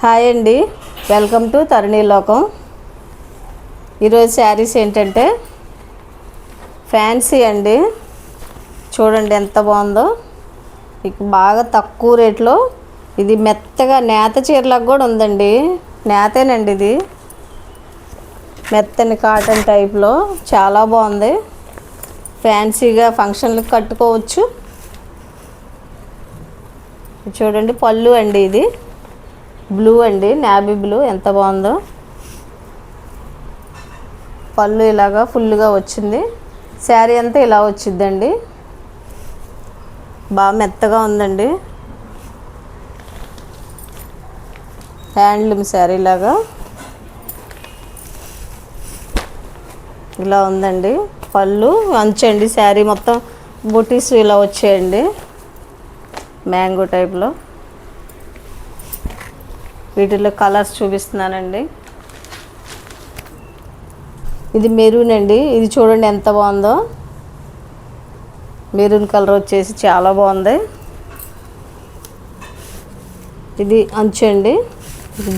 Hi అండి, welcome to Tharani లోకం. ఈరోజు శారీస్ ఏంటంటే ఫ్యాన్సీ అండి. చూడండి ఎంత బాగుందో. మీకు బాగా తక్కువ రేట్లో ఇది మెత్తగా నేత చీరలకు కూడా ఉందండి. నేతేనండి ఇది, మెత్తని కాటన్ టైప్లో చాలా బాగుంది. ఫ్యాన్సీగా ఫంక్షన్లకు కట్టుకోవచ్చు. చూడండి పళ్ళు అండి, ఇది బ్లూ అండి, నావీ బ్లూ ఎంత బాగుందో. పళ్ళు ఇలాగా ఫుల్గా వచ్చింది. శారీ అంతా ఇలా వచ్చిందండి. బాగా మెత్తగా ఉందండి. హ్యాండ్లూమ్ శారీ లాగా ఇలా ఉందండి. పళ్ళు అంచండి. శారీ మొత్తం బుటీస్ ఇలా వచ్చాయండి, మ్యాంగో టైప్లో. వీటిలో కలర్స్ చూపిస్తున్నానండి. ఇది మెరూన్ అండి. ఇది చూడండి ఎంత బాగుందో. మెరూన్ కలర్ వచ్చేసి చాలా బాగుంది. ఇది అంచండి.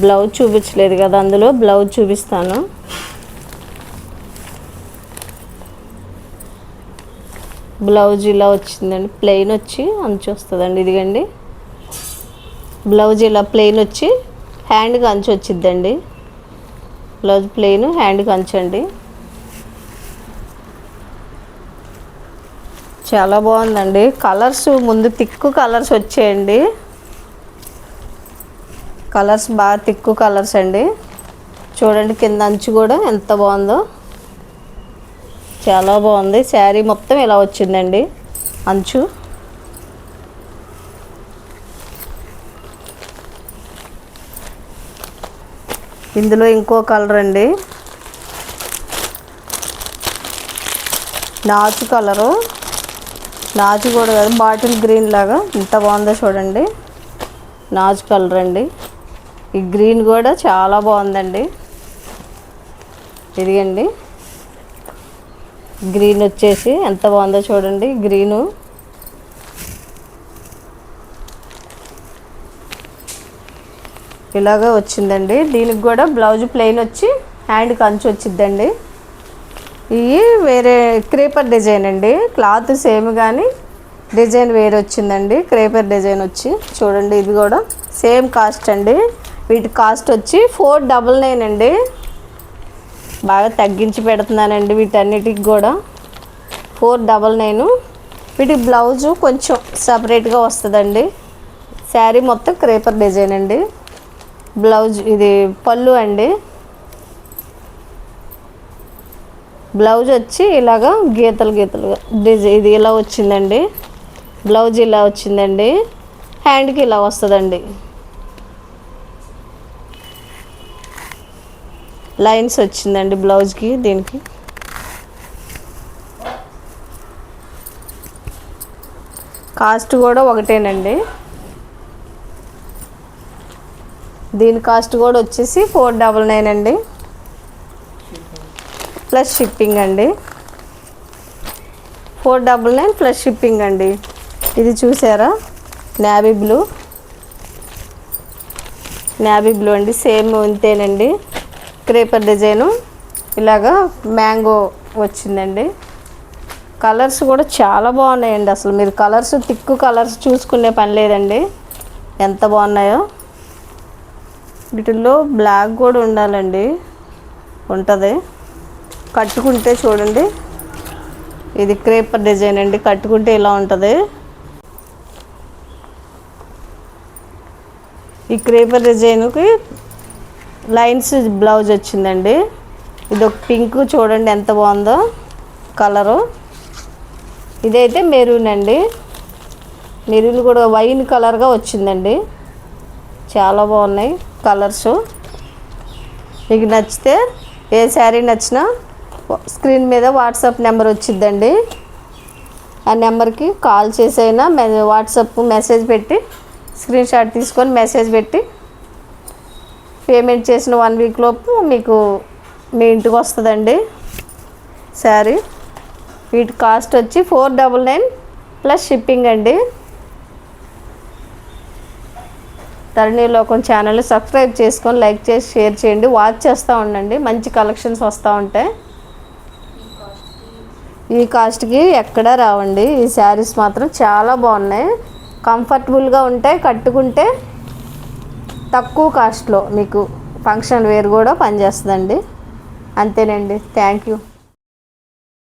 బ్లౌజ్ చూపించలేదు కదా, అందులో బ్లౌజ్ చూపిస్తాను. బ్లౌజ్ ఇలా వచ్చిందండి, ప్లెయిన్ వచ్చి అంచు వస్తుందండి. ఇదిగండి బ్లౌజ్ ఇలా ప్లెయిన్ వచ్చి హ్యాండ్కి అంచు వచ్చిద్దండి. బ్లౌజ్ ప్లెయిన్, హ్యాండ్కి అంచండి. చాలా బాగుందండి. కలర్స్ ముందు తిక్కు కలర్స్ వచ్చాయండి. కలర్స్ బాగా తిక్కు కలర్స్ అండి. చూడండి కింద అంచు కూడా ఎంత బాగుందో, చాలా బాగుంది. శారీ మొత్తం ఇలా వచ్చిందండి అంచు. ఇందులో ఇంకో కలర్ అండి, నాచు కలరు. నాచు కూడా కాదు, బాటిల్ గ్రీన్ లాగా ఎంత బాగుందో చూడండి. నాచు కలర్ అండి. ఈ గ్రీన్ కూడా చాలా బాగుందండి. ఇదిగండి గ్రీన్ వచ్చేసి ఎంత బాగుందో చూడండి. గ్రీను ఇలాగే వచ్చిందండి. దీనికి కూడా బ్లౌజ్ ప్లెయిన్ వచ్చి హ్యాండ్కి అంచు వచ్చిద్దండి. ఇవి వేరే క్రేపర్ డిజైన్ అండి. క్లాత్ సేమ్ కానీ డిజైన్ వేరే వచ్చిందండి. క్రేపర్ డిజైన్ వచ్చి చూడండి. ఇది కూడా సేమ్ కాస్ట్ అండి. వీటి కాస్ట్ వచ్చి 499 అండి. బాగా తగ్గించి పెడుతున్నానండి వీటన్నిటికి కూడా 499. వీటికి బ్లౌజు కొంచెం సపరేట్గా వస్తుందండి. శారీ మొత్తం క్రేపర్ డిజైన్ అండి. బ్లౌజ్ ఇది పళ్ళు అండి. బ్లౌజ్ వచ్చి ఇలాగా గీతలు గీతలుగా డిజైన్ ఇది ఇలా వచ్చిందండి. బ్లౌజ్ ఇలా వచ్చిందండి. హ్యాండ్కి ఇలా వస్తుందండి. లైన్స్ వచ్చిందండి బ్లౌజ్కి. దీనికి కాస్ట్ కూడా ఒకటేనండి. దీని కాస్ట్ కూడా వచ్చేసి 499 అండి, ప్లస్ షిప్పింగ్ అండి. 499 ప్లస్ షిప్పింగ్ అండి. ఇది చూసారా, నావీ బ్లూ. నావీ బ్లూ అండి, సేమ్ ఇంతేనండి. క్రేపర్ డిజైను ఇలాగా మ్యాంగో వచ్చిందండి. కలర్స్ కూడా చాలా బాగున్నాయండి. అసలు మీరు కలర్స్ తిక్కు కలర్స్ చూసుకునే పని లేదండి, ఎంత బాగున్నాయో. వీటిల్లో బ్లాక్ కూడా ఉండాలండి, ఉంటుంది. కట్టుకుంటే చూడండి, ఇది క్రేపర్ డిజైన్ అండి. కట్టుకుంటే ఇలా ఉంటుంది. ఈ క్రేపర్ డిజైన్కి లైన్స్ బ్లౌజ్ వచ్చిందండి. ఇది ఒక పింక్ చూడండి ఎంత బాగుందో కలరు. ఇదైతే మెరూన్ అండి. మెరూన్ కూడా వైన్ కలర్గా వచ్చిందండి. చాలా బాగున్నాయి కలర్సు. మీకు నచ్చితే ఏ శారీ నచ్చినా స్క్రీన్ మీద వాట్సాప్ నెంబర్ వచ్చిద్దండి. ఆ నెంబర్కి కాల్ చేసైనా వాట్సాప్ మెసేజ్ పెట్టి స్క్రీన్ షాట్ తీసుకొని మెసేజ్ పెట్టి పేమెంట్ చేసిన 1 వీక్ లోపు మీకు మీ ఇంటికి వస్తుందండి శారీ. వీటి కాస్ట్ వచ్చి 499 ప్లస్ షిప్పింగ్ అండి. తరుణీలోకం ఛానల్ని సబ్స్క్రైబ్ చేసుకొని లైక్ చేసి షేర్ చేయండి. వాచ్ చేస్తూ ఉండండి, మంచి కలెక్షన్స్ వస్తూ ఉంటాయి. ఈ కాస్ట్కి ఎక్కడా రావండి. ఈ శారీస్ మాత్రం చాలా బాగున్నాయి, కంఫర్టబుల్గా ఉంటాయి, కట్టుకుంటే తక్కువ కాస్ట్లో మీకు ఫంక్షన్ వేర్ కూడా పనిచేస్తుందండి. అంతేనండి, థ్యాంక్ యూ.